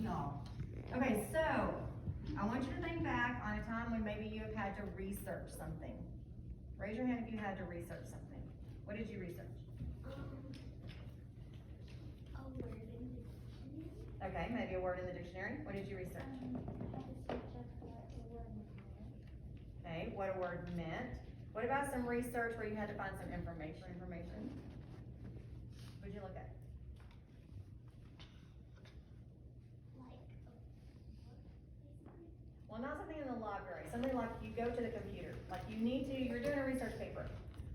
y'all. Okay, so I want you to think back on a time when maybe you have had to research something. Raise your hand if you had to research something. What did you research? A word in the dictionary. Okay, maybe a word in the dictionary. What did you research? Okay, what a word meant. What about some research where you had to find some information? What did you look at? Well, not something in the library. Something like you go to the computer. Like you're doing a research paper.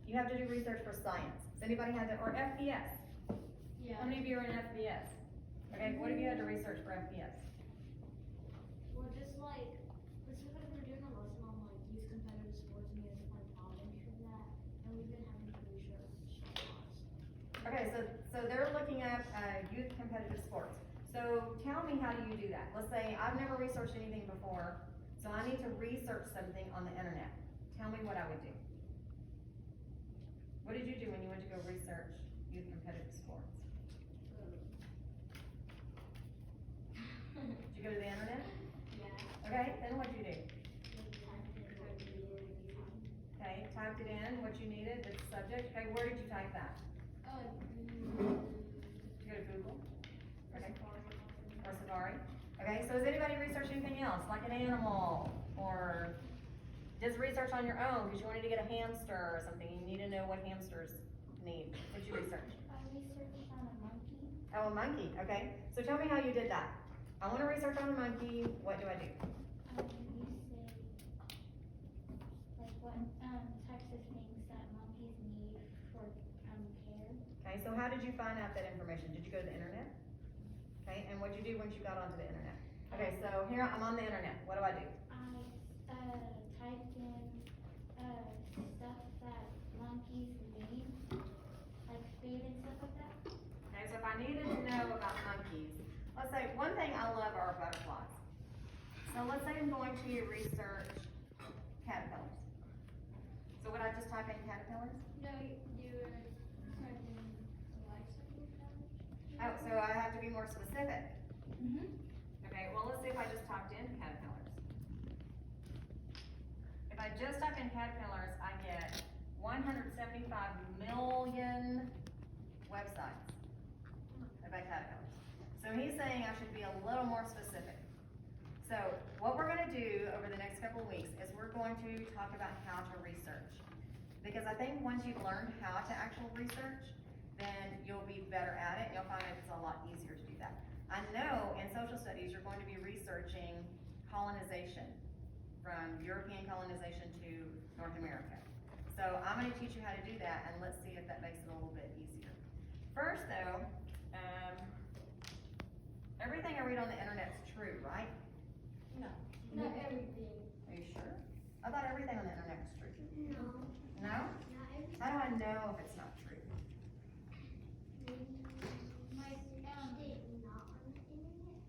You have to do research for science. Does anybody have that? Or FBS? Yeah. How many of you are in FBS? Okay, what have you had to research for FBS? Well, just like, this is because we're doing a lesson on like youth competitive sports and you have to find problems from that. And we've been having to research a lot. Okay, so they're looking at youth competitive sports. So tell me, how do you do that? Let's say I've never researched anything before, so I need to research something on the internet. Tell me what I would do. What did you do when you went to go research youth competitive sports? Did you go to the internet? Yeah. Okay, then what'd you do? Okay, typed it in, what you needed, the subject. Okay, where did you type that? Did you go to Google? Okay. Or Safari? Okay, so has anybody researched anything else, like an animal, or just research on your own because you wanted to get a hamster or something? You need to know what hamsters need. What'd you research? I researched on a monkey. Oh, a monkey. Okay, so tell me how you did that. I want to research on a monkey. What do I do? You say, like, what types of things that monkeys need for care. Okay, so how did you find out that information? Did you go to the internet? Okay, and what'd you do once you got onto the internet? Okay, so here I'm on the internet. What do I do? I typed in stuff that monkeys need, like food and stuff like that. Okay, so if I needed to know about monkeys, let's say one thing I love are butterflies. So let's say I'm going to research caterpillars. So would I just type in caterpillars? No, you were typing life cycle challenge. Oh, so I have to be more specific. Mm-hmm. Okay, well, let's see if I just typed in caterpillars. If I just type in caterpillars, I get 175 million websites about caterpillars. So he's saying I should be a little more specific. So what we're gonna do over the next couple of weeks is we're going to talk about how to research. Because I think once you've learned how to actually research, then you'll be better at it, and you'll find it's a lot easier to do that. I know in social studies, you're going to be researching colonization, from European colonization to North America. So I'm gonna teach you how to do that, and let's see if that makes it a little bit easier. First though, everything I read on the internet's true, right? No. Not everything. Are you sure? I thought everything on the internet was true. No. No? Not everything. How do I know if it's not true? Like, not on the internet,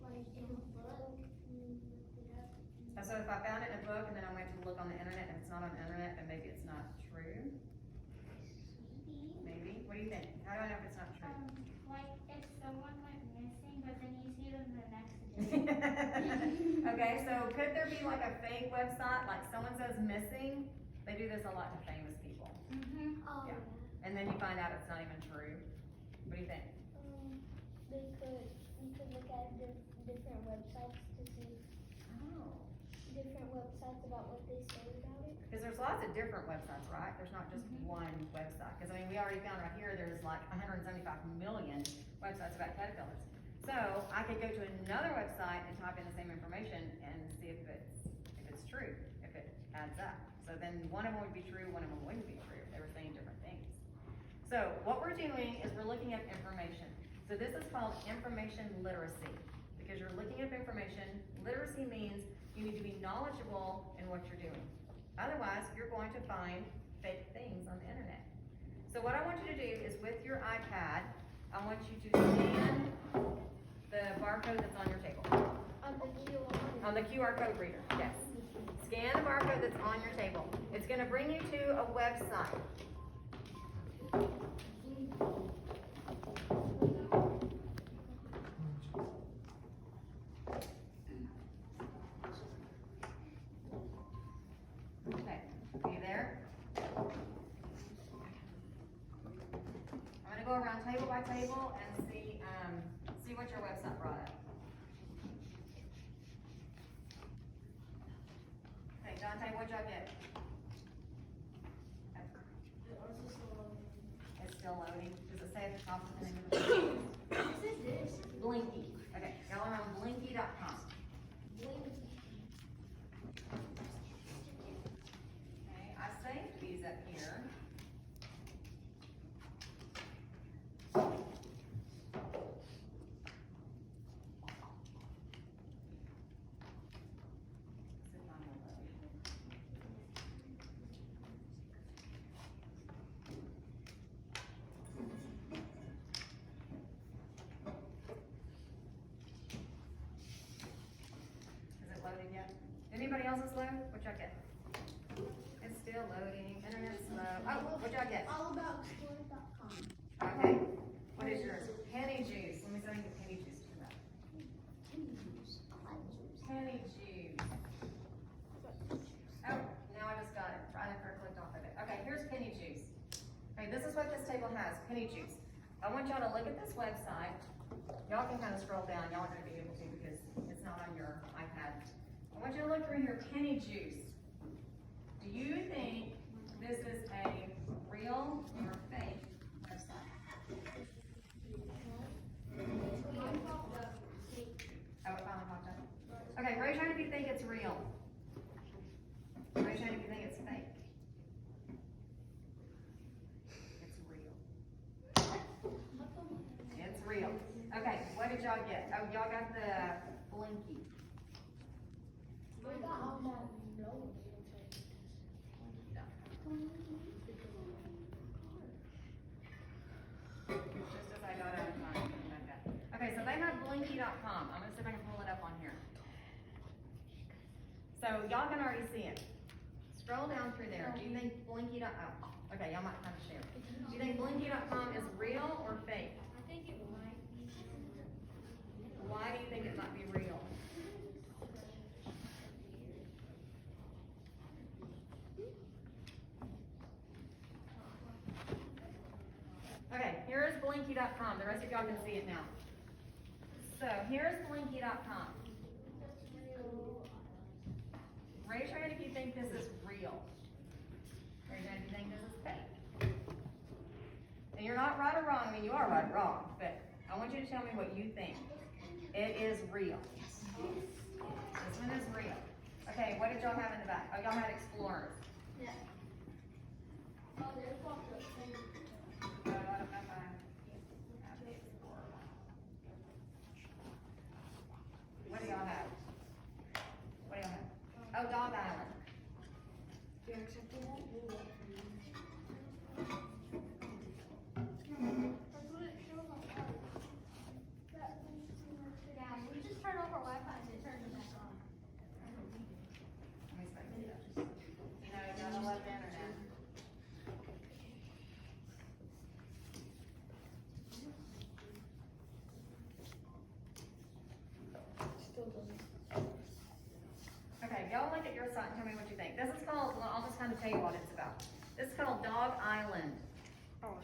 like in a book, look it up. So if I found it in a book and then I went to look on the internet and it's not on the internet, then maybe it's not true? Maybe? What do you think? How do I know if it's not true? Like if someone went missing, but then you see them the next day. Okay, so could there be like a fake website, like someone says missing? They do this a lot to famous people. Mm-hmm. Oh, Yeah. And then you find out it's not even true. What do you think? You could look at different websites to see Oh. different websites about what they say about it. Because there's lots of different websites, right? There's not just one website. Because I mean, we already found right here, there's like 175 million websites about caterpillars. So I could go to another website and type in the same information and see if it's true, if it adds up. So then one of them would be true, one of them wouldn't be true. They were saying different things. So what we're doing is we're looking at information. So this is called information literacy, because you're looking up information. Literacy means you need to be knowledgeable in what you're doing. Otherwise, you're going to find fake things on the internet. So what I want you to do is with your iPad, I want you to scan the barcode that's on your table. On the QR code reader, yes. Scan the barcode that's on your table. It's gonna bring you to a website. pivot table and see what your website brought up. Okay, Dante, what'd y'all get? It's still loading. Does it say at the top of the name of the page? What is this? Blinky. Okay, y'all are on blinky.com. Okay, I saved these up here. See if mine will load. Is it loaded yet? Anybody else's load? What y'all get? It's still loading. Internet's slow. Oh, what y'all get? allaboutsport.com. Okay. What is yours? Penny juice. Let me see if I can get penny juice to that. Penny juice. Oh, now I just got it. Right after I clicked off of it. Okay, here's penny juice. Okay, this is what this table has, penny juice. I want y'all to look at this website. Y'all can kind of scroll down. Y'all aren't gonna be able to because it's not on your iPad. I want you to look through here, penny juice. Do you think this is a real or fake website? Oh, it finally popped up. Okay, raise your hand if you think it's real. Raise your hand if you think it's fake. It's real. It's real. Okay, what did y'all get? Oh, y'all got the blinky. Just as I got out of time. Okay, so they have blinky.com. I'm gonna see if I can pull it up on here. So y'all can already see it. Scroll down through there. Do you think blinky.com? Oh, okay, y'all might kind of share. Do you think blinky.com is real or fake? I think it might be. Why do you think it might be real? Okay, here is blinky.com. The rest of y'all can see it now. So here's blinky.com. Raise your hand if you think this is real. Raise your hand if you think this is fake. And you're not right or wrong. I mean, you are right or wrong, but I want you to tell me what you think. It is real. This one is real. Okay, what did y'all have in the back? Oh, y'all had Explorers. Yeah. Oh, there's one. I don't know if I have the Explorer one. What do y'all have? What do y'all have? Oh, Dog Island. You're accepting that? Yeah, we just turn off our Wi-Fi and it turns it back on. Let me see. You know, y'all don't love the internet. Still doesn't. Okay, y'all look at your site and tell me what you think. This is called, well, I'll just kind of tell you what it's about. This is called Dog Island.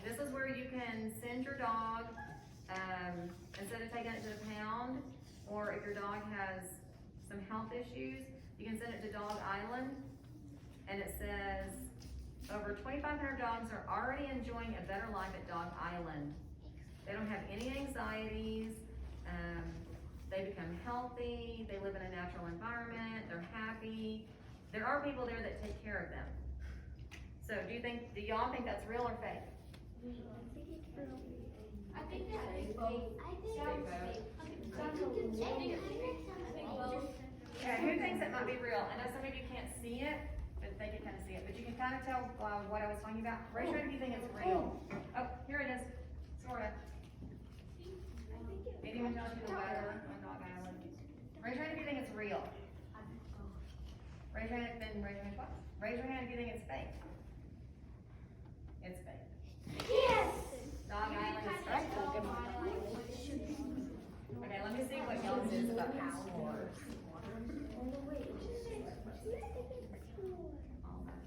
This is where you can send your dog, instead of taking it to the pound, or if your dog has some health issues, you can send it to Dog Island. And it says, over 2,500 dogs are already enjoying a better life at Dog Island. They don't have any anxieties, they become healthy, they live in a natural environment, they're happy. There are people there that take care of them. So do y'all think that's real or fake? I think that is fake. I think Sounds fake. Okay, who thinks it might be real? I know some of you can't see it, but they can kind of see it. But you can kind of tell what I was talking about. Raise your hand if you think it's real. Oh, here it is. Sorta. It even tells you the weather on Dog Island. Raise your hand if you think it's real. Raise your hand, then raise your hand twice. Raise your hand if you think it's fake. It's fake. Yes! Dog Island is fake. Okay, let me see what y'all's is about explorers. All that.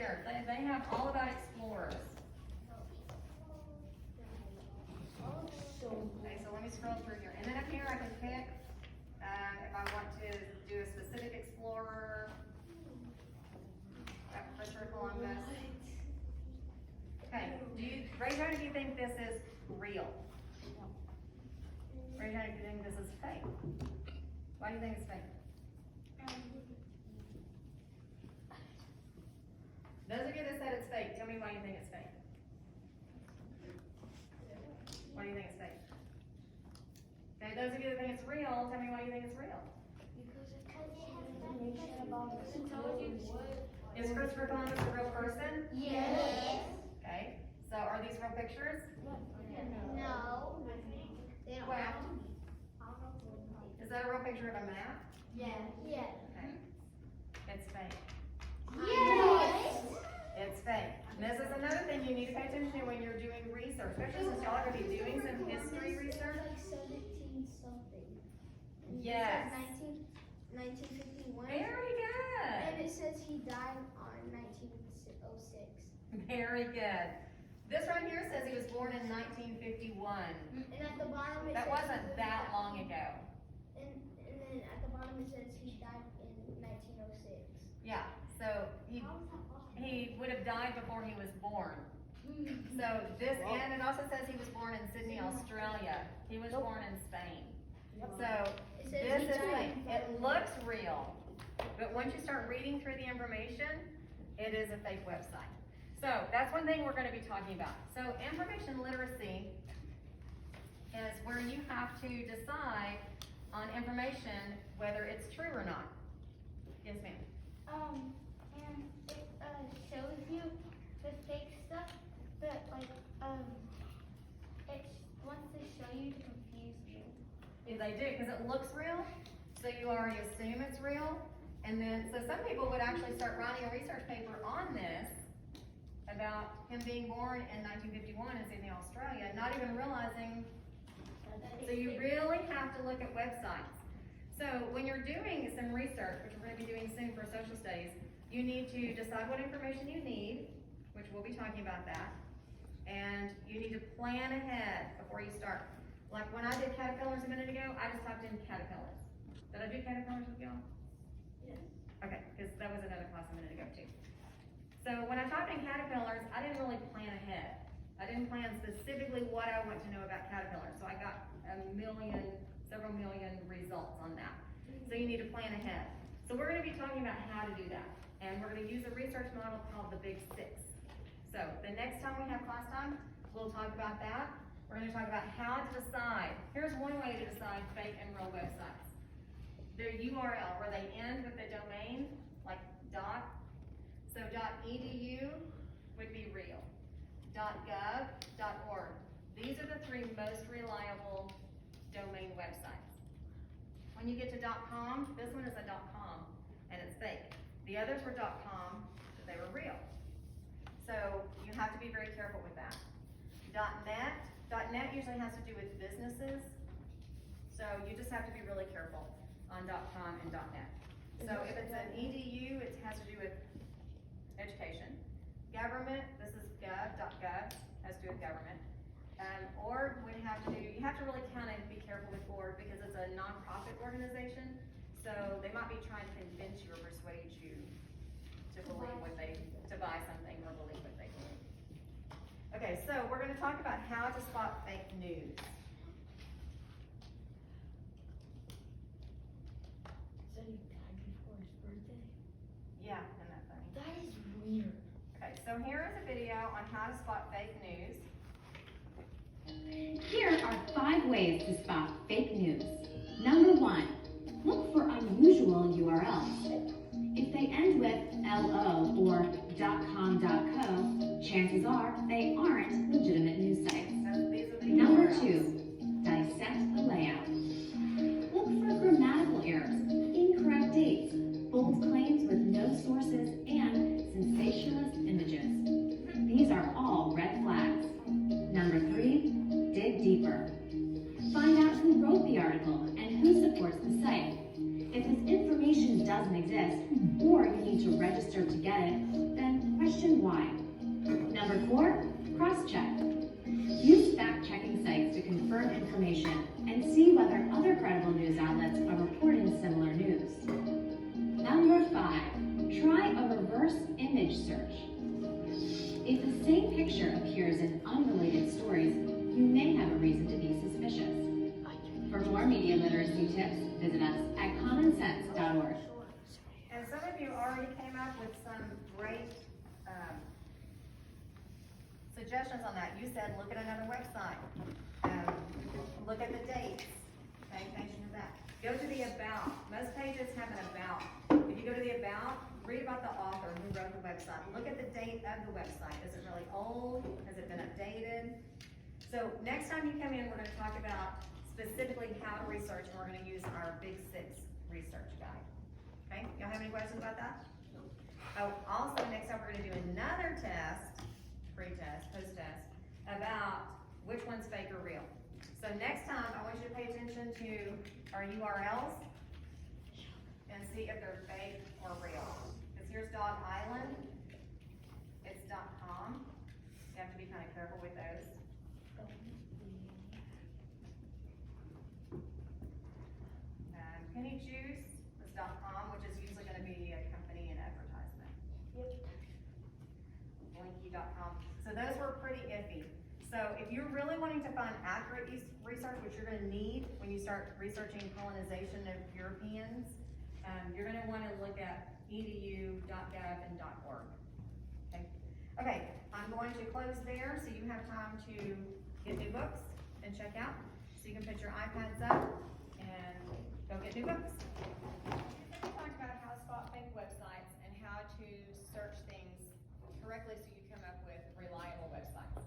here. They have all about explorers. Okay, so let me scroll through here. And then up here I can pick if I want to do a specific explorer. Christopher Columbus. Okay, raise your hand if you think this is real. Raise your hand if you think this is fake. Why do you think it's fake? Those of you that said it's fake, tell me why you think it's fake. Why do you think it's fake? Okay, those of you that think it's real, tell me why you think it's real. Is Christopher Columbus a real person? Yes. Okay, so are these real pictures? No. They don't have to be. Is that a real picture of a map? Yeah. Yeah. Okay. It's fake. Yes. It's fake. And this is another thing you need to pay attention to when you're doing research, especially since y'all are going to be doing some history research. Like 17 something. Yes. 1951. Very good. And it says he died on 1906. Very good. This right here says he was born in 1951. And at the bottom it That says wasn't that long ago. And then at the bottom it says he died in 1906. Yeah, so How is that possible? he would have died before he was born. So this, and it also says he was born in Sydney, Australia. He was born in Spain. So It says this he is died. fake. It looks real, but once you start reading through the information, it is a fake website. So that's one thing we're going to be talking about. So information literacy is where you have to decide on information whether it's true or not. Yes, ma'am. And it shows you the fake stuff, but like it wants to show you to confuse you. Yeah, they do, because it looks real, so you already assume it's real. And then, so some people would actually start writing a research paper on this about him being born in 1951 in Sydney, Australia, not even realizing. So you really have to look at websites. So when you're doing some research, which we're going to be doing soon for social studies, you need to decide what information you need, which we'll be talking about that, and you need to plan ahead before you start. Like when I did caterpillars a minute ago, I just typed in caterpillars. Did I do caterpillars with y'all? Yes. Okay, because that was another class a minute ago too. So when I typed in caterpillars, I didn't really plan ahead. I didn't plan specifically what I want to know about caterpillars. So I got several million results on that. So you need to plan ahead. So we're going to be talking about how to do that. And we're going to use a research model called the Big Six. So the next time we have class time, we'll talk about that. We're going to talk about how to decide. Here's one way to decide fake and real websites. Their URL, where they end with the domain, like dot. So .edu would be real. .gov, .org. These are the three most reliable domain websites. When you get to .com, this one is a .com, and it's fake. The others were .com, but they were real. So you have to be very careful with that. .net. .net usually has to do with businesses, so you just have to be really careful on .com and .net. So if it's an edu, it has to do with education. Government, this is gov.gov, has to do with government. Org would have to, you have to really kind of be careful with org because it's a nonprofit organization, so they might be trying to convince you or persuade you to believe to buy something or believe what they believe. Okay, so we're going to talk about how to spot fake news. So he died before his birthday? Yeah, isn't that funny? That is weird. Okay, so here is a video on how to spot fake news. Here are 5 ways to spot fake news. Number 1, look for unusual URLs. If they end with .lo or .com.co, chances are they aren't legitimate news sites. These are the Number URLs. 2, dissect the layout. Look for grammatical errors, incorrect dates, bold claims with no sources, and sensationalist images. These are all red flags. Number 3, dig deeper. Find out who wrote the article and who supports the site. If this information doesn't exist, or you need to register to get it, then question why. Number 4, cross-check. Use fact-checking sites to confirm information and see whether other credible news outlets are reporting similar news. Number 5, try a reverse image search. If the same picture appears in unrelated stories, you may have a reason to be suspicious. For more media literacy tips, visit us at commonsense.org. And some of you already came up with some great suggestions on that. You said, look at another website. Look at the dates. Okay, mention that. Go to the about. Most pages have an about. If you go to the about, read about the author who wrote the website. Look at the date of the website. Is it really old? Has it been updated? So next time you come in, we're going to talk about specifically how to research, and we're going to use our Big 6 research guide. Okay, y'all have any questions about that? Oh, also next up we're going to do another test, pre-test, post-test, about which one's fake or real. So next time I want you to pay attention to our URLs and see if they're fake or real. Because here's Dog Island, it's .com. You have to be kind of careful with those. Penny Juice is .com, which is usually going to be a company and advertisement. Blinky.com. So those were pretty iffy. So if you're really wanting to find accurate research, which you're going to need when you start researching colonization of Europeans, you're going to want to look at edu, .gov, and .org. Okay. Okay, I'm going to close there so you have time to get new books and check out. So you can put your iPads up and go get new books. We talked about how to spot fake websites and how to search things correctly so you come up with reliable websites.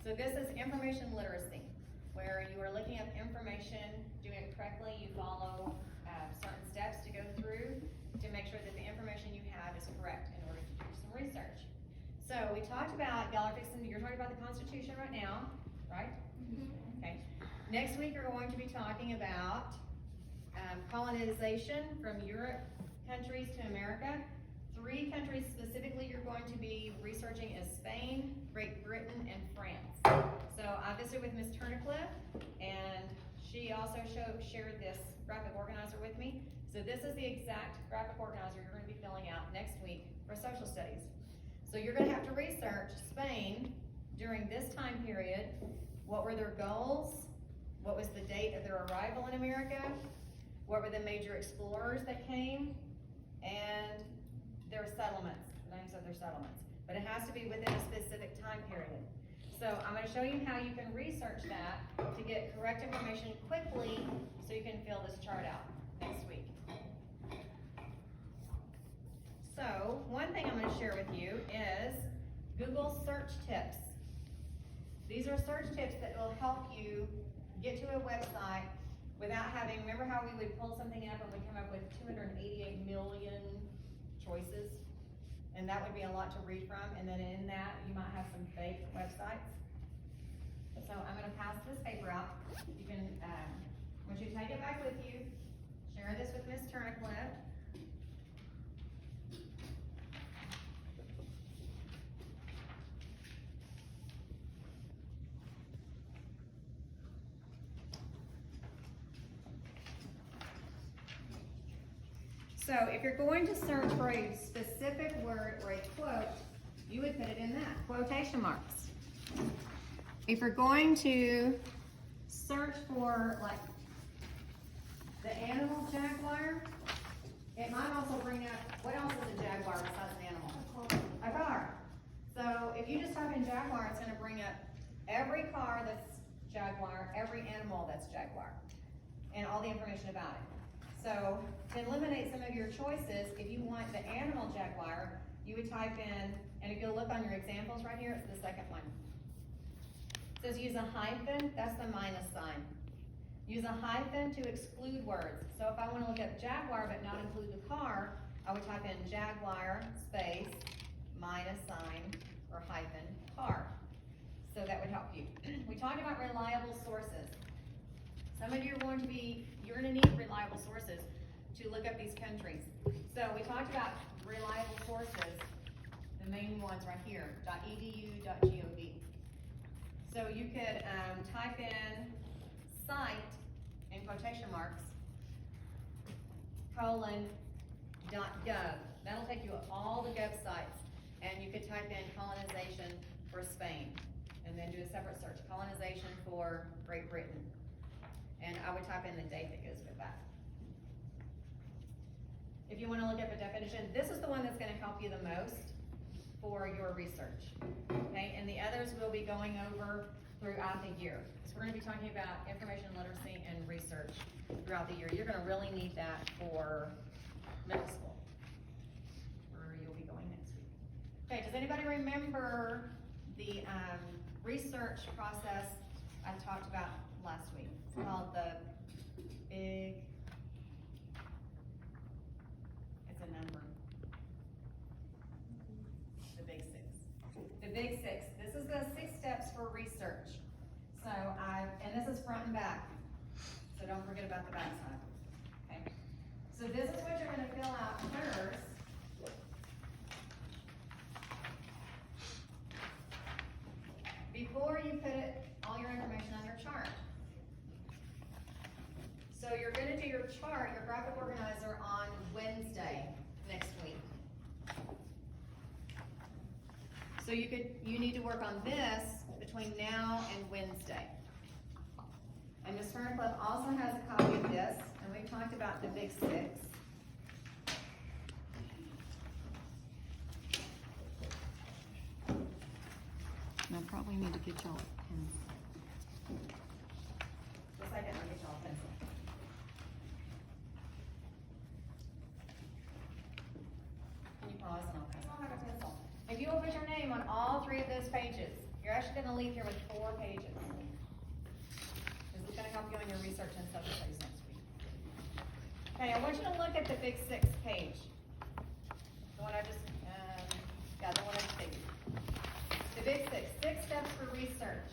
So this is information literacy, where you are looking up information, doing it correctly. You follow certain steps to go through to make sure that the information you have is correct in order to do some research. So we talked about, y'all are fixing, you're talking about the Constitution right now, right? Mm-hmm. Okay. Next week we're going to be talking about colonization from Europe countries to America. 3 countries specifically you're going to be researching is Spain, Great Britain, and France. So I visited with Ms. Turnicliffe, and she also shared this graphic organizer with me. So this is the exact graphic organizer you're going to be filling out next week for social studies. So you're going to have to research Spain during this time period. What were their goals? What was the date of their arrival in America? What were the major explorers that came? And their settlements, the names of their settlements. But it has to be within a specific time period. So I'm going to show you how you can research that to get correct information quickly so you can fill this chart out next week. So one thing I'm going to share with you is Google search tips. These are search tips that will help you get to a website without having, remember how we would pull something up and we come up with 288 million choices? And that would be a lot to read from, and then in that you might have some fake websites. So I'm going to pass this paper out. You can, I want you to take it back with you, share this with Ms. Turnicliffe. So if you're going to search for a specific word or a quote, you would put it in that, quotation marks. If you're going to search for like the animal jaguar, it might also bring up, what else is a jaguar besides an animal? A car. So if you just type in jaguar, it's going to bring up every car that's jaguar, every animal that's jaguar, and all the information about it. So to eliminate some of your choices, if you want the animal jaguar, you would type in, and if you'll look on your examples right here, it's the second one. It says use a hyphen, that's the minus sign. Use a hyphen to exclude words. So if I want to look up jaguar but not include the car, I would type in jaguar space, minus sign, or hyphen, car. So that would help you. We talked about reliable sources. Some of you are going to need reliable sources to look up these countries. So we talked about reliable sources. The main ones right here, .edu.gov. So you could, type in site in quotation marks, :.gov. That'll take you to all the gov sites, and you could type in colonization for Spain, and then do a separate search, colonization for Great Britain. And I would type in the date that goes with that. If you wanna look up a definition, this is the one that's gonna help you the most for your research, okay? And the others we'll be going over throughout the year. So we're gonna be talking about information literacy and research throughout the year. You're gonna really need that for middle school, where you'll be going next week. Okay, does anybody remember the, research process I talked about last week? It's called the big, it's a number. The big six. The big six. This is the 6 steps for research. So and this is front and back. So don't forget about the back side. Okay. So this is what you're gonna fill out first. Before you put all your information on your chart. So you're gonna do your chart, your graphic organizer, on Wednesday next week. So you need to work on this between now and Wednesday. And Ms. Ferncliff also has a copy of this, and we talked about the big 6. And I probably need to get y'all a pen. Just a second, I'll get y'all a pencil. Can you pause and I'll have a pencil. If you will put your name on all 3 of those pages, you're actually gonna leave here with 4 pages. This is gonna help you in your research and subject studies next week. Okay, I want you to look at the big 6 page. The one I just, the one I just gave you. The big 6 steps for research.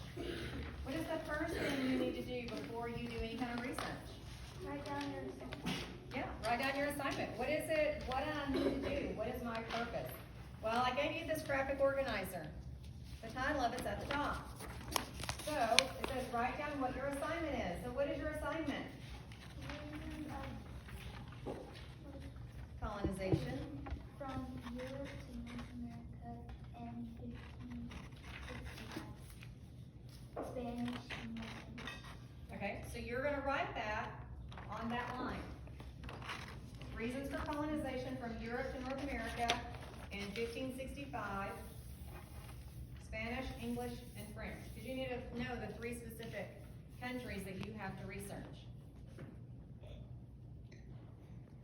What is the first thing you need to do before you do any kind of research? Write down your assignment. Yeah, write down your assignment. What is it? What do I need to do? What is my purpose? Well, I gave you this graphic organizer. The title of it's at the top. So, it says write down what your assignment is. So what is your assignment? Colonization. From Europe to North America in 1565. Spanish and Latin. Okay, so you're gonna write that on that line. Reasons for colonization from Europe to North America in 1565. Spanish, English, and French. Because you need to know the 3 specific countries that you have to research.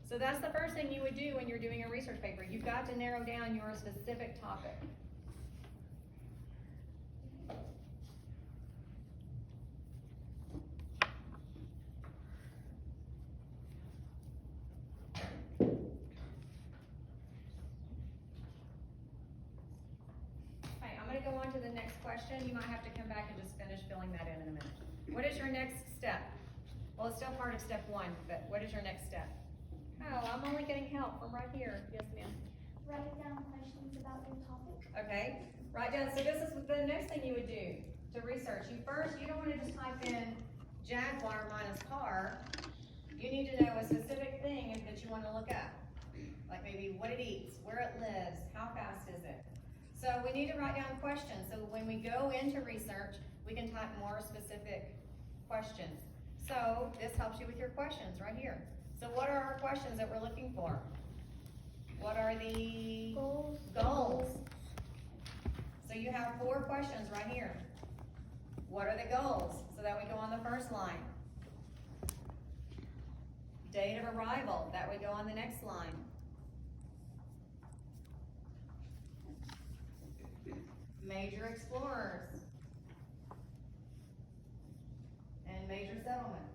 So that's the first thing you would do when you're doing a research paper. You've got to narrow down your specific topic. Okay, I'm gonna go on to the next question. You might have to come back and just finish filling that in a minute. What is your next step? Well, it's still part of step 1, but what is your next step? Oh, I'm only getting help from right here. Yes, ma'am. Write down questions about your topic. Okay, write down, so this is the next thing you would do to research. You don't wanna just type in Jaguar minus car. You need to know a specific thing that you wanna look up. Like maybe what it eats, where it lives, how fast is it? So we need to write down questions, so when we go into research, we can type more specific questions. So this helps you with your questions right here. So what are our questions that we're looking for? What are the goals? So you have 4 questions right here. What are the goals? So that would go on the first line. Date of arrival, that would go on the next line. Major explorers. And major settlements.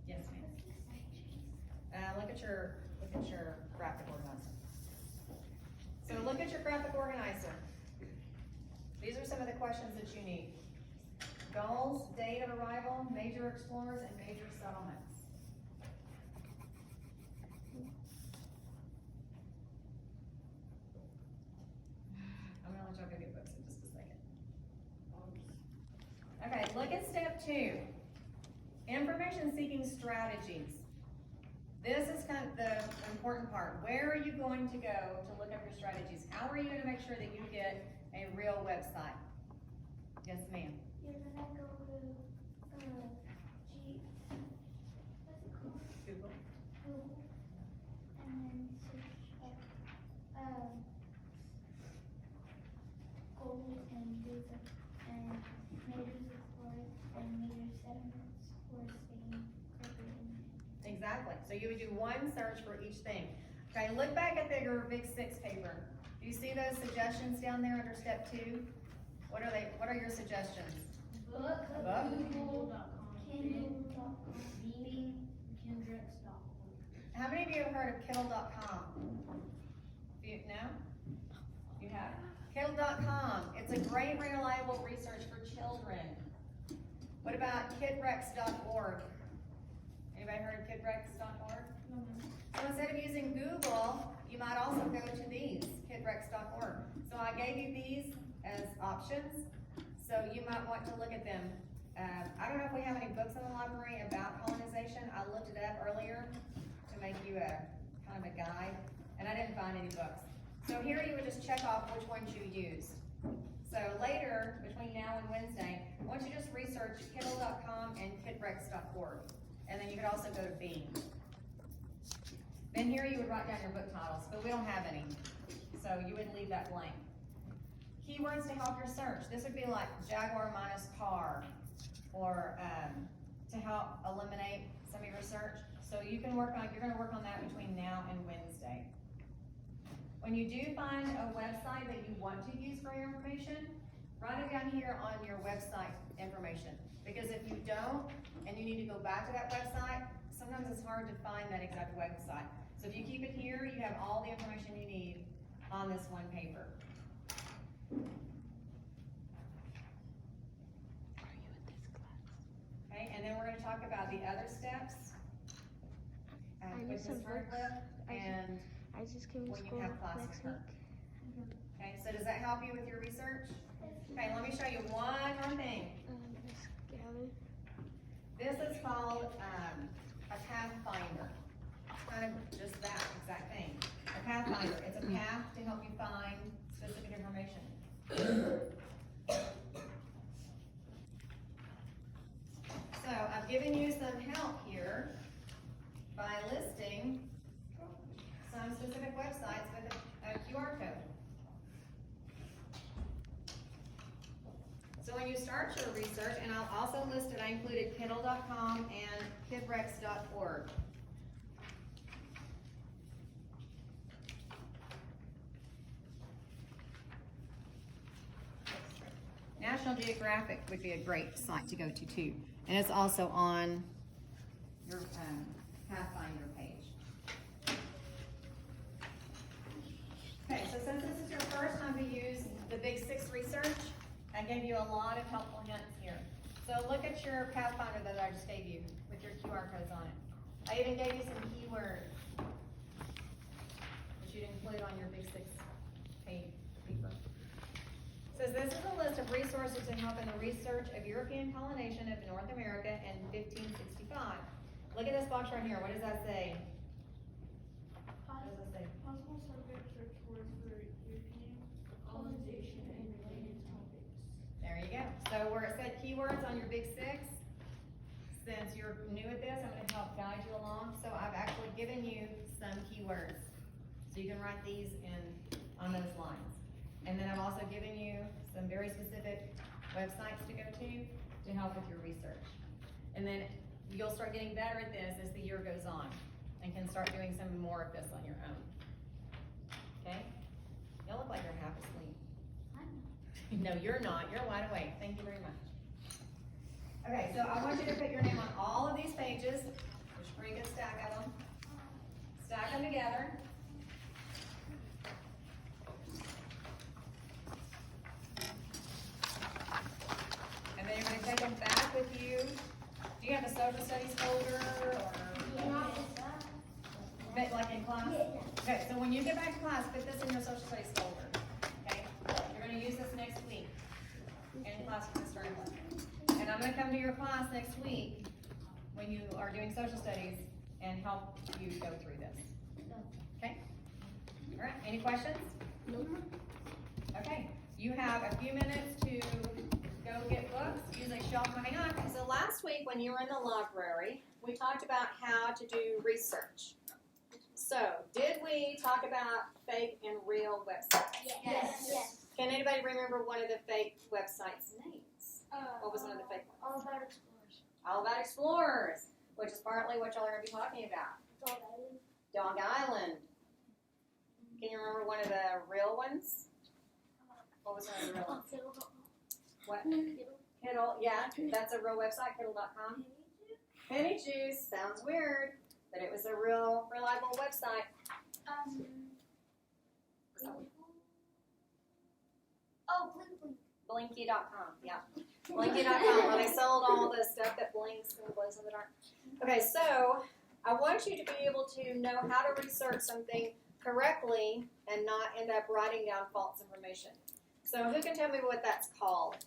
Yes, ma'am. Look at your graphic at your graphic organizer. These are some of the questions that you need. Goals, date of arrival, major explorers, and major settlements. I'm gonna let y'all go get books in just a second. Okay, look at step 2. Information seeking strategies. This is kind of the important part. Where are you going to go to look up your strategies? How are you gonna make sure that you get a real website? Yes, ma'am. You're gonna go to, what's it called? Google. Google, and then search up, gold and desert, and majors explorers, and major settlements for Spain, Caribbean. Exactly. So you would do one search for each thing. Okay, look back at your Big 6 paper. Do you see those suggestions down there under step 2? What are they? What are your suggestions? Book, Book. Kindle.com, Bing, Kindrex.com. How many of you have heard of Kindle.com? Do you know? You have? Kindle.com. It's a great, reliable research for children. What about kidrex.org? Anybody heard of kidrex.org? So instead of using Google, you might also go to these, kidrex.org. So I gave you these as options, so you might want to look at them. I don't know if we have any books in the library about colonization. I looked it up earlier to make you a kind of a guide, and I didn't find any books. So here you would just check off which ones you used. So later, between now and Wednesday, I want you to just research Kindle.com and kidrex.org. And then you could also go to Bing. Then here you would write down your book titles, but we don't have any. So you would leave that blank. Keywords to help your search. This would be like Jaguar minus car, or to help eliminate some of your search. So you can work on, you're gonna work on that between now and Wednesday. When you do find a website that you want to use for your information, write it down here on your website information. Because if you don't, and you need to go back to that website, sometimes it's hard to find that exact website. So if you keep it here, you have all the information you need on this one paper. Okay, and then we're gonna talk about the other steps with Ms. Hardcliffe, and I just came to when you school have class next with her. week. Okay, so does that help you with your research? Okay, let me show you one more thing. Miss Gavin. This is called a pathfinder. It's kind of just that exact thing. A pathfinder, it's a path to help you find specific information. So I've given you some help here by listing some specific websites with a QR code. So when you start your research, and I'll also list it, I included Kindle.com and kidrex.org. National Geographic would be a great site to go to too. And it's also on your Pathfinder page. Okay, so since this is your first time to use the Big 6 research, I gave you a lot of helpful hints here. So look at your Pathfinder that I just gave you with your QR codes on it. I even gave you some keywords that you'd include on your Big 6 page paper. Says this is a list of resources to help in the research of European colonization of North America in 1565. Look at this box right here. What does that say? What does it say? Possible subject search words for European colonization and related topics. There you go. So where it said keywords on your Big 6, since you're new at this, I'm going to help guide you along. So I've actually given you some keywords. So you can write these in on those lines. And then I've also given you some very specific websites to go to help with your research. And then you'll start getting better at this as the year goes on and can start doing some more of this on your own. Okay? Y'all look like you're half asleep. No, you're not. You're wide awake. Thank you very much. Okay, so I want you to put your name on all of these pages. There's a pretty good stack of them. Stack them together. you get back to class, put this in your social studies folder, okay? You're gonna use this next week in class with Mr. Nicholas. And I'm gonna come to your class next week when you are doing social studies and help you go through this. Okay? All right, any questions? Nope. Okay, you have a few minutes to go get books, use a shelf, hang on. So last week when you were in the library, we talked about how to do research. So, did we talk about fake and real websites? Yes. Can anybody remember one of the fake websites' names? What was one of the fake ones? All About Explorers. All About Explorers, which is partly what y'all are going to be talking about. Dog Island. Can you remember one of the real ones? What was one of the real ones? What? Kiddle, yeah, that's a real website, Kiddle.com. Penny Juice, sounds weird, but it was a real, reliable website. Blinky.com, yeah. Blinky.com, where they sold all the stuff that blinks and glows in the dark. Okay, so I want you to be able to know how to research something correctly and not end up writing down false information. So who can tell me what that's called?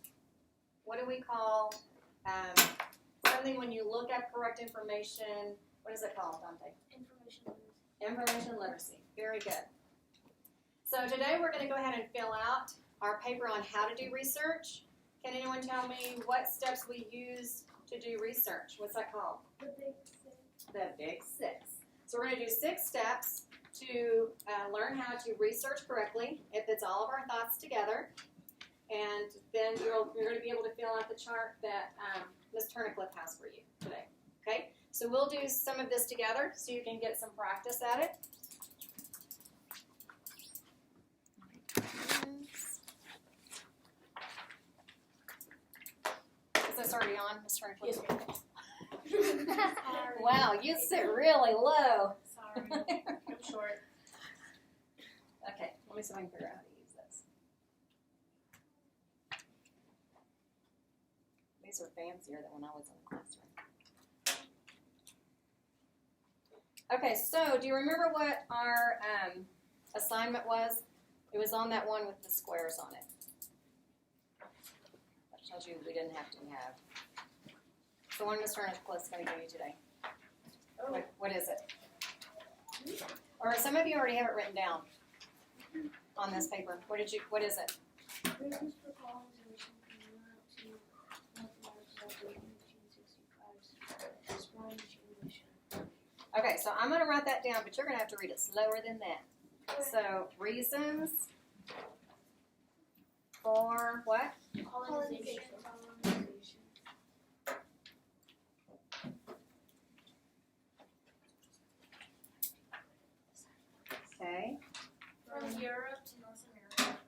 What do we call something when you look up correct information? What is it called, Dante? Information literacy. Very good. So today we're going to go ahead and fill out our paper on how to do research. Can anyone tell me what steps we use to do research? What's that called? The Big Six. So we're going to do 6 steps to learn how to research correctly. It fits all of our thoughts together. And then you're going to be able to fill out the chart that Ms. Turnicliffe has for you today. Okay? So we'll do some of this together so you can get some practice at it. Is this already on, Ms. Turnicliffe? Wow, you sit really low. Sorry, I'm short. Okay, let me see if I can figure out how to use this. These are fancier than when I was in the classroom. Okay, so do you remember what our assignment was? It was on that one with the squares on it. That tells you we didn't have to have. So one Mr. Nicholas is going to give you today. What is it? Or some of you already have it written down on this paper. What is it? Reasons for colonization from Europe to North America in 1865's Spanish English. Okay, so I'm going to write that down, but you're going to have to read it slower than that. So, reasons for what? Colonization. Okay. From Europe to North America.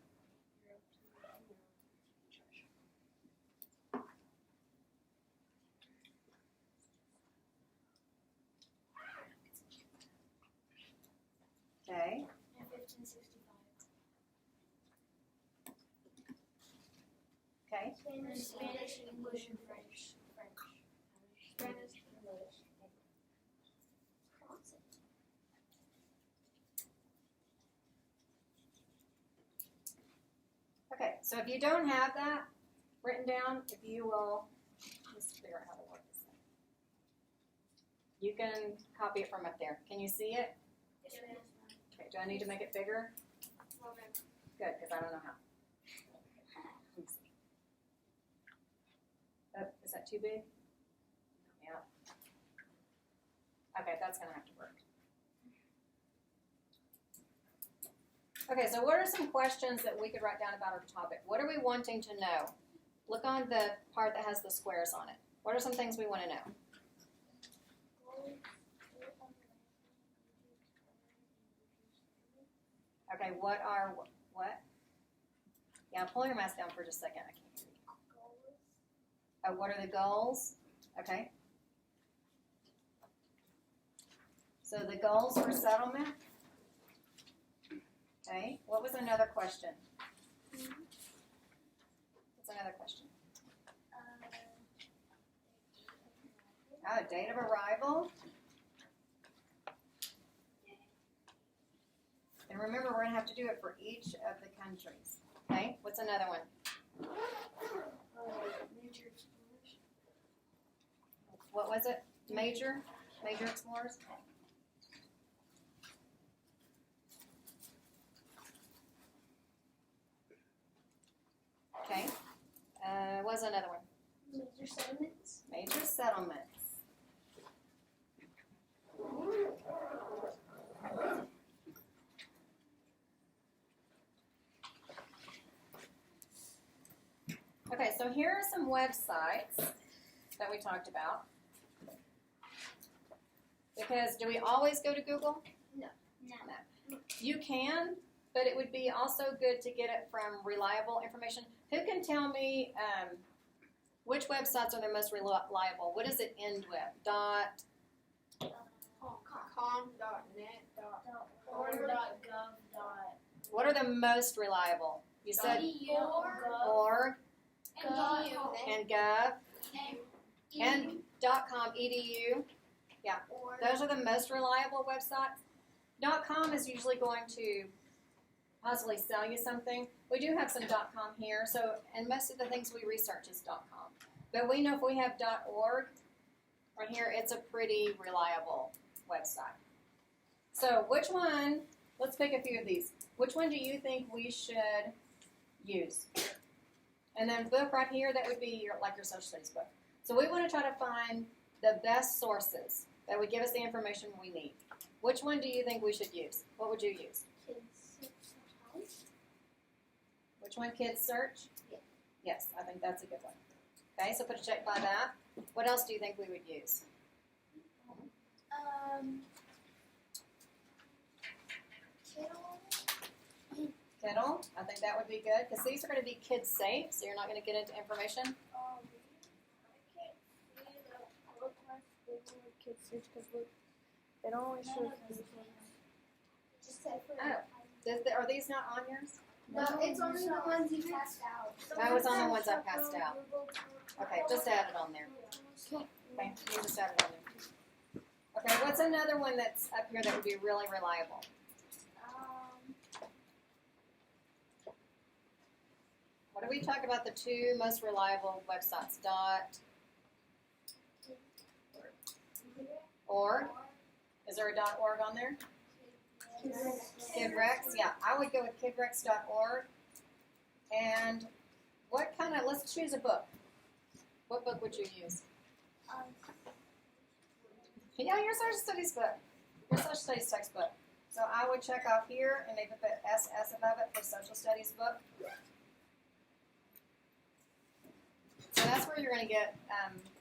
Okay. In 1565. Okay. Spanish, English, and French. Spanish, English. Okay, so if you don't have that written down, if you will, just figure out how to work this thing. You can copy it from up there. Can you see it? Okay, do I need to make it bigger? Good, because I don't know how. Let me see. Oh, is that too big? Yeah. Okay, that's going to have to work. Okay, so what are some questions that we could write down about our topic? What are we wanting to know? Look on the part that has the squares on it. What are some things we want to know? Okay, what? Yeah, pull your mask down for just a second. I can't hear you. Oh, what are the goals? Okay. So the goals for settlement. Okay, what was another question? What's another question? Date of arrival. And And remember, we're gonna have to do it for each of the countries. Okay, what's another one? Major explorers. What was it? Major explorers? Okay, what's another one? Major settlements. Major settlements. Okay, so here are some websites that we talked about. Because do we always go to Google? No. You can, but it would be also good to get it from reliable information. Who can tell me which websites are the most reliable? What does it end with? Dot. com.net.org.gov. What are the most reliable? You said org and gov and .com, edu. Yeah, those are the most reliable websites. .com is usually going to possibly sell you something. We do have some .com here, so and most of the things we research is .com. But we know if we have .org right here, it's a pretty reliable website. So which one? Let's pick a few of these. Which one do you think we should use? And then book right here, that would be your social studies book. So we want to try to find the best sources that would give us the information we need. Which one do you think we should use? What would you use? Which one, Kids Search? Yeah. Yes, I think that's a good one. Okay, so put a check by that. What else do you think we would use? Kittle, I think that would be good because these are going to be kid safe, so you're not going to get into information. Kids search because they don't always show kids. Are these not on yours? No, it's only the ones you passed out. I was on the ones I passed out. Okay, just add it on there. Okay, you just add it on there. Okay, what's another one that's up here that would be really reliable? What do we talk about the two most reliable websites? .org. Is there a .org on there? KidRex, yeah, I would go with kidrex.org. And what kind of, let's choose a book. What book would you use? Yeah, your social studies book, your social studies textbook. So I would check off here and maybe put SS above it for social studies book. So that's where you're going to get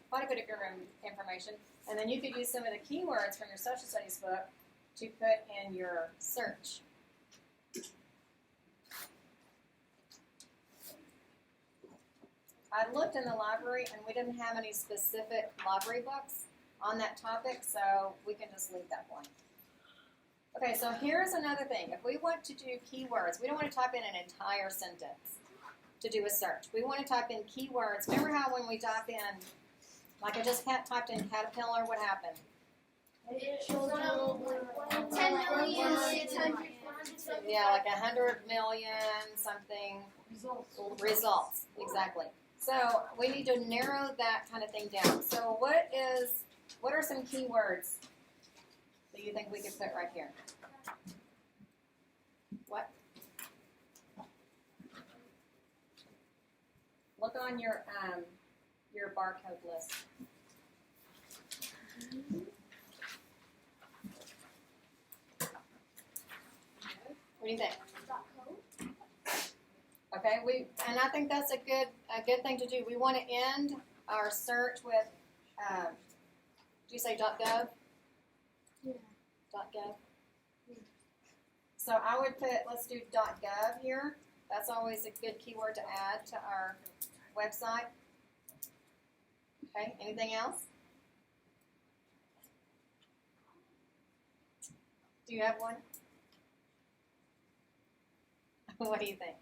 quite a bit of good information. And then you could use some of the keywords from your social studies book to put in your search. I looked in the library and we didn't have any specific library books on that topic, so we can just leave that blank. Okay, so here's another thing. If we want to do keywords, we don't want to type in an entire sentence to do a search. We want to type in keywords. Remember how when we type in, like I just typed in caterpillar, what happened? 10,600,000. Yeah, like 100 million something results. Exactly. So we need to narrow that kind of thing down. So what are some keywords that you think we could put right here? What? Look on your barcode list. What do you think? Okay, and I think that's a good thing to do. We want to end our search with, do you say .gov? Yeah. .gov. So I would put, let's do .gov here. That's always a good keyword to add to our website. Okay, anything else? Do you have one? What do you think?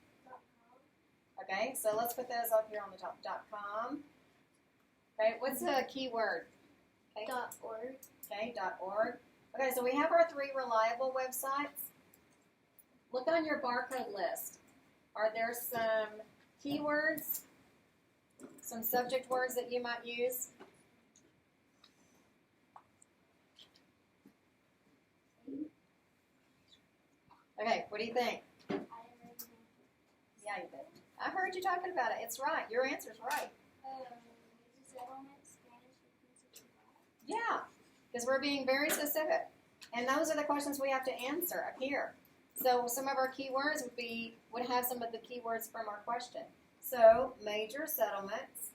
Okay, so let's put those up here on the top. .com. Okay, what's the keyword? Okay. .org. Okay, .org. Okay, so we have our three reliable websites. on your barcode list, are there some keywords, some subject words that you might use? Okay, what do you think? Yeah, you did. I heard you talking about it. It's right. Your answer's right. Yeah, because we're being very specific. And those are the questions we have to answer up here. So some of our keywords would have some of the keywords from our question. So major settlements.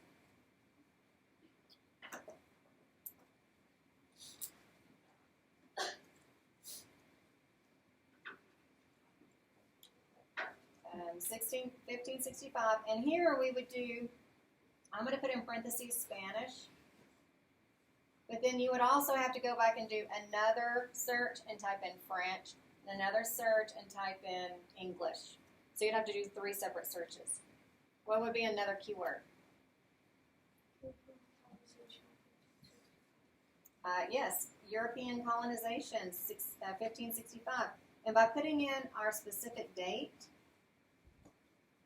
Um, 1565. And here we would do, I'm going to put in parentheses Spanish. But then you would also have to go back and do another search and type in French, and another search and type in English. So you'd have to do 3 separate searches. What would be another keyword? Yes, European colonization, 1565. And by putting in our specific date,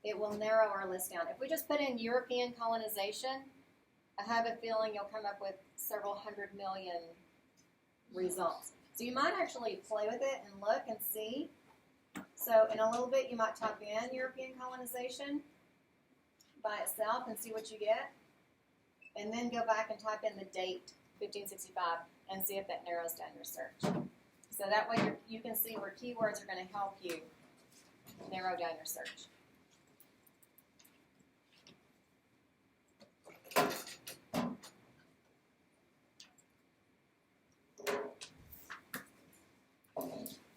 it will narrow our list down. If we just put in European colonization, I have a feeling you'll come up with several 100 million results. So you might actually play with it and look and see. So in a little bit, you might type in European colonization by itself and see what you get. And then go back and type in the date, 1565, and see if that narrows down your search. So that way you can see where keywords are going to help you narrow down your search.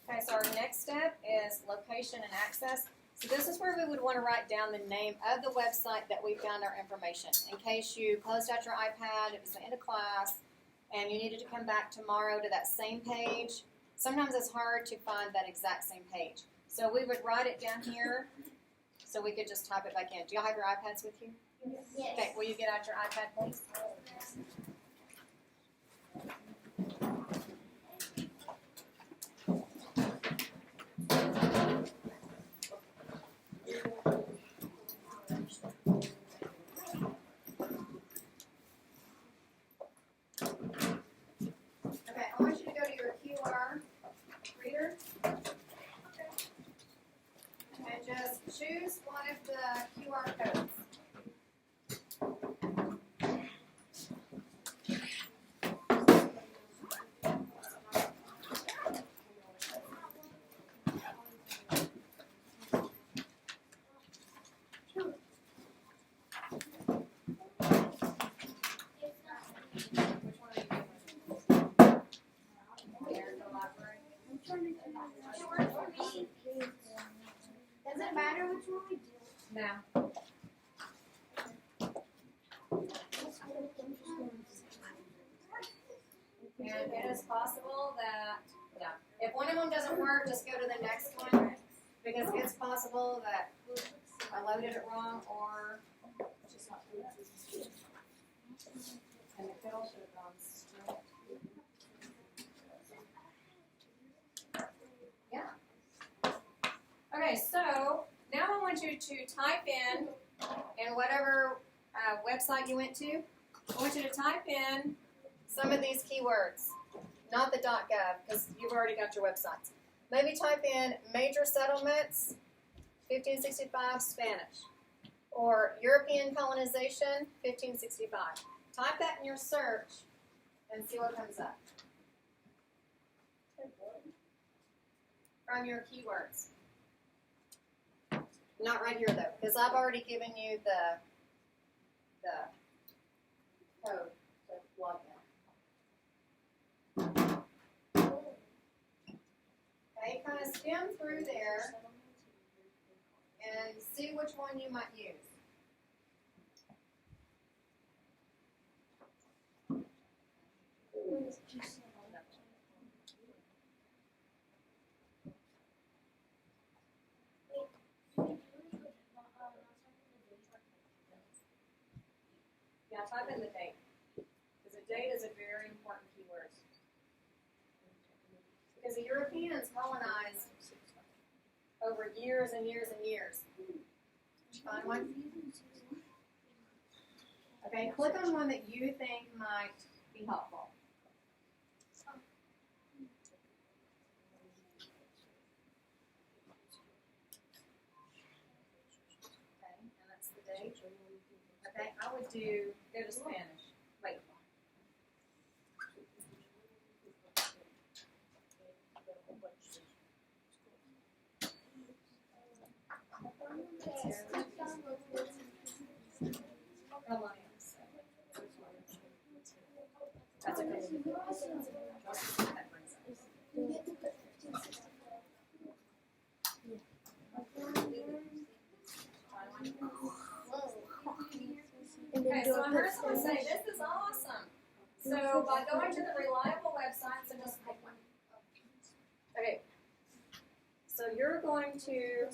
Okay, so our next step is location and access. So this is where we would want to write down the name of the website that we found our information. In case you closed out your iPad, it was the end of class, and you needed to come back tomorrow to that same page. Sometimes it's hard to find that exact same page. So we would write it down here so we could just type it back in. Do y'all have your iPads with you? Yes. Okay, will you get out your iPad, please? Okay, I want you to go to your QR reader and just choose one of the QR codes. Which one are you doing? There, the library. It works for me. Does it matter which one we do? No. And it is possible that, yeah, if one of them doesn't work, just go to the next one, because it's possible that I loaded it wrong, or and the fiddle should have gone straight. Yeah. Okay, so now I want you to type in whatever website you went to, I want you to type in some of these keywords, not the .gov, because you've already got your websites. Maybe type in major settlements, 1565 Spanish, or European colonization, 1565. Type that in your search and see what comes up from your keywords. Not right here though, because I've already given you the code to log in. Okay, kind of skim through there and see which one you might use. Yeah, type in the date, because the date is a very important keyword. Because the Europeans colonized over years and years and years. Did you find one? Okay, click on one that you think might be helpful. Okay, and that's the date. Okay, I would go to Spanish. Wait. Alliance. That's okay. Okay, so I heard someone say, this is awesome. So by going to the reliable website, so just pick one. Okay. So you're going to,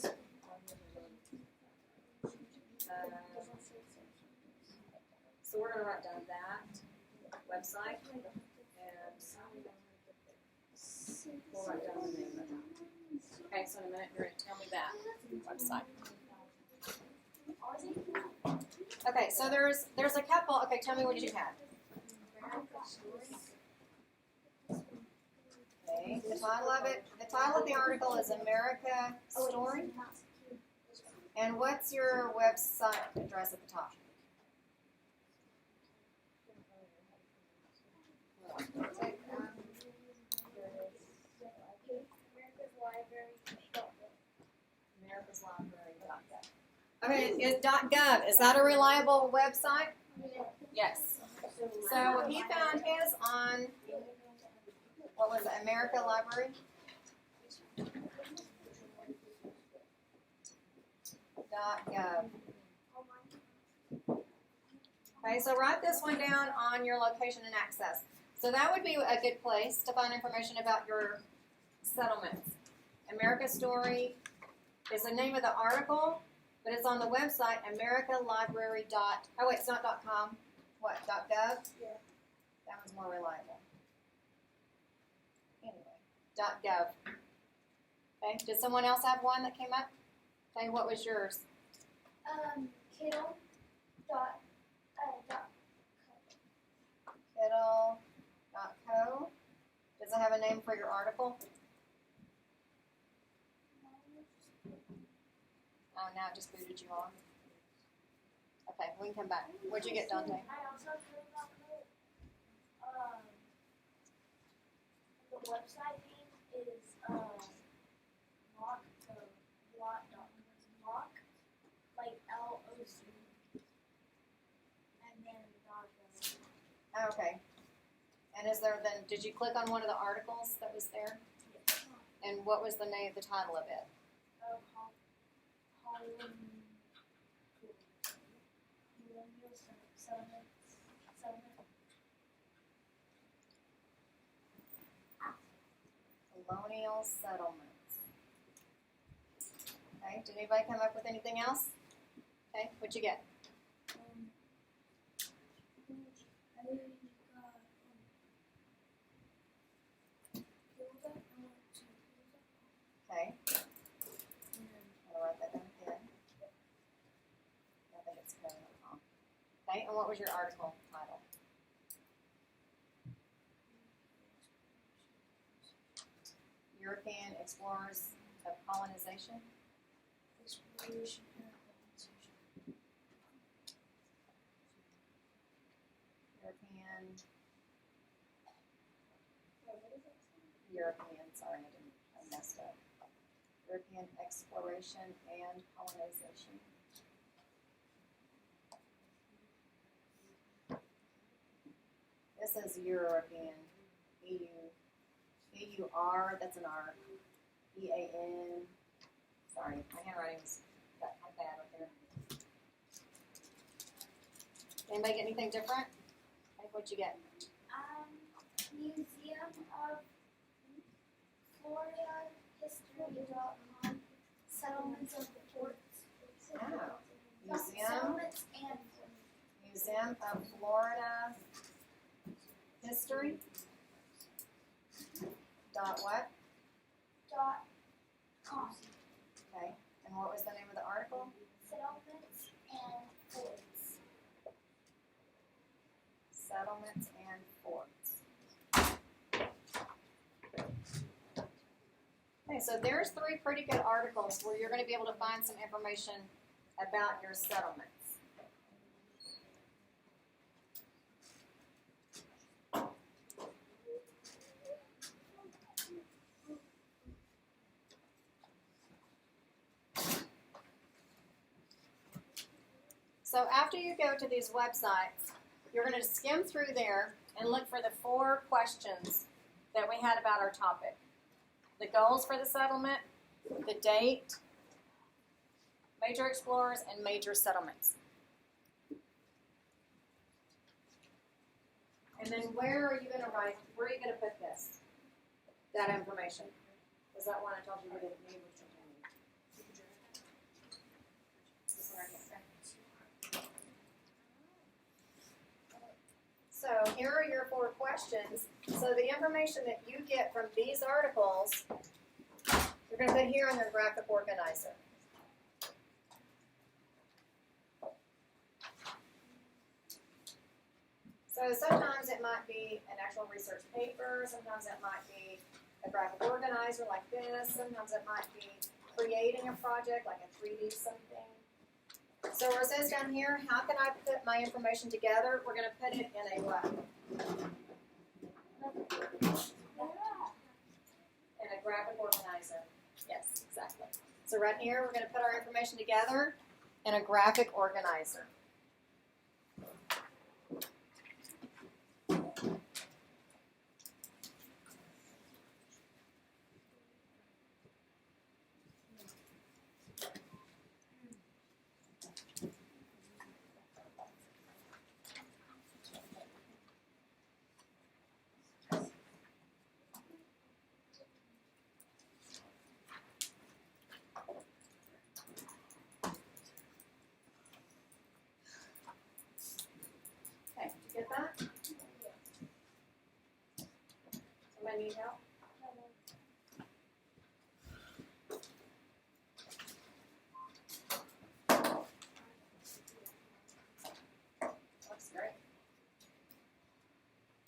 so we're gonna write down that website, and we'll write down the name of that. Okay, so in a minute, you're gonna tell me that website. Okay, so there's a couple. Okay, tell me what you have. Okay, the title of the article is America Story. And what's your website address at the top? America's Library.gov. Okay, is .gov, is that a reliable website? Yes. So he found his on, what was it, America Library? .gov. Okay, so write this one down on your location and access. So that would be a good place to find information about your settlements. America Story is the name of the article, but it's on the website americalibrary. Oh wait, it's not .com. What? .gov? Yeah. That one's more reliable. Anyway, .gov. Okay. Did someone else have one that came up? Okay. What was yours? Kittle dot Kittle.co. Does it have a name for your article? Oh, now it just booted you off. Okay, we can come back. What'd you get, Dante? I also the website name is lock like LOC and then .gov. Oh, okay. And is there then? Did you click on one of the articles that was there? Yes. And what was the name, the title of it? Colonial settlements. Okay. Did anybody come up with anything else? Okay. What'd you get? Okay. I'll write that down again. I think it's code.com. Okay. And what was your article title? European Explorers of Colonization. European, sorry, I messed up. European Exploration and Colonization. This is European. E-U-R, that's an R. E-A-N. Sorry, my handwriting's got kind of bad up there. Anybody get anything different? Okay, what'd you get? Museum of Florida History.com. Settlements of the ports. Oh, Settlements and Museum of Florida History. Dot what? .com. So there's 3 pretty good articles where you're going to be able to find some information about your settlements. So after you go to these websites, you're going to skim through there and look for the 4 questions that we had about our topic. The goals for the settlement, the date, major explorers, and major settlements. And then where are you going to write, where are you going to put this, that information? Is that one I told you we didn't need? This one right here. So here are your 4 questions. So the information that you get from these articles, you're going to put here on your graphic organizer. So sometimes it might be an actual research paper, sometimes it might be a graphic organizer like this, sometimes it might be creating a project like a 3D something. So where it says down here, how can I put my information together? We're going to put it in a what? In a graphic organizer. Yes, exactly. So right here, we're going to put our information together in a graphic organizer. Okay, did you get that? Somebody need help? Looks great.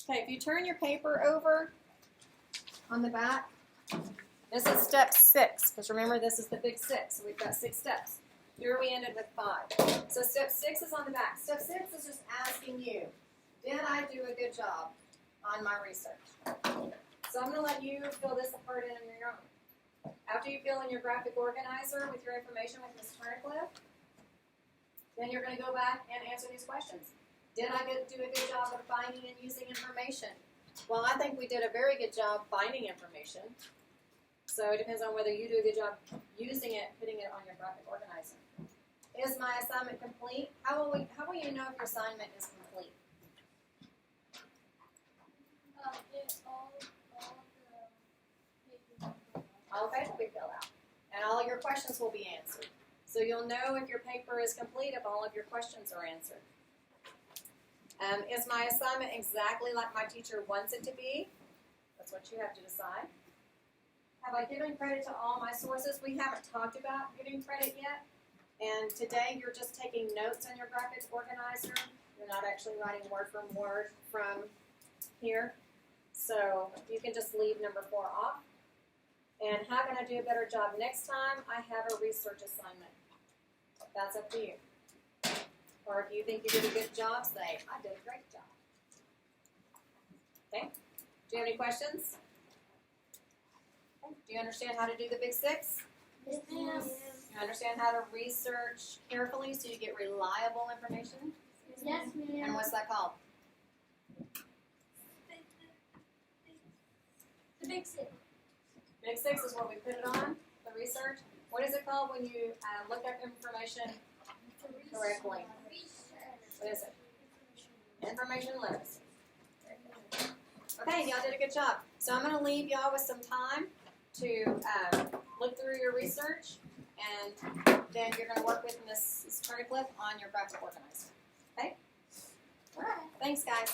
Okay, if you turn your paper over on the back, this is step 6, because remember this is the big 6, so we've got 6 steps. Here we ended with 5. So step 6 is on the back. Step 6 is just asking you, did I do a good job on my research? So I'm going to let you fill this part in on your own. After you fill in your graphic organizer with your information with Ms. Turnicliffe, then you're going to go back and answer these questions. Did I do a good job of finding and using information? Well, I think we did a very good job finding information. So it depends on whether you do a good job using it, putting it on your graphic organizer. Is my assignment complete? How will you know if your assignment is complete? All the papers will be filled out, and all your questions will be answered. So you'll know if your paper is complete if all of your questions are answered. Is my assignment exactly like my teacher wants it to be? That's what you have to decide. Have I given credit to all my sources? We haven't talked about giving credit yet. And today you're just taking notes on your graphics organizer. You're not actually writing word for word from here. So you can just leave number 4 off. And how can I do a better job next time? I have a research assignment. That's up to you. Or if you think you did a good job, say, I did a great job. Okay? Do you have any questions? Do you understand how to do the big 6? Yes, ma'am. You understand how to research carefully so you get reliable information? Yes, And ma'am. what's that called? The big 6. Big 6 is what we put it on, the research. What is it called when you look up information correctly? What is it? Information literacy. Okay, y'all did a good job. So I'm going to leave y'all with some time to look through your research, and then you're going to work with Ms. Turnicliffe on your graphic organizer. Okay? All right. Thanks, guys.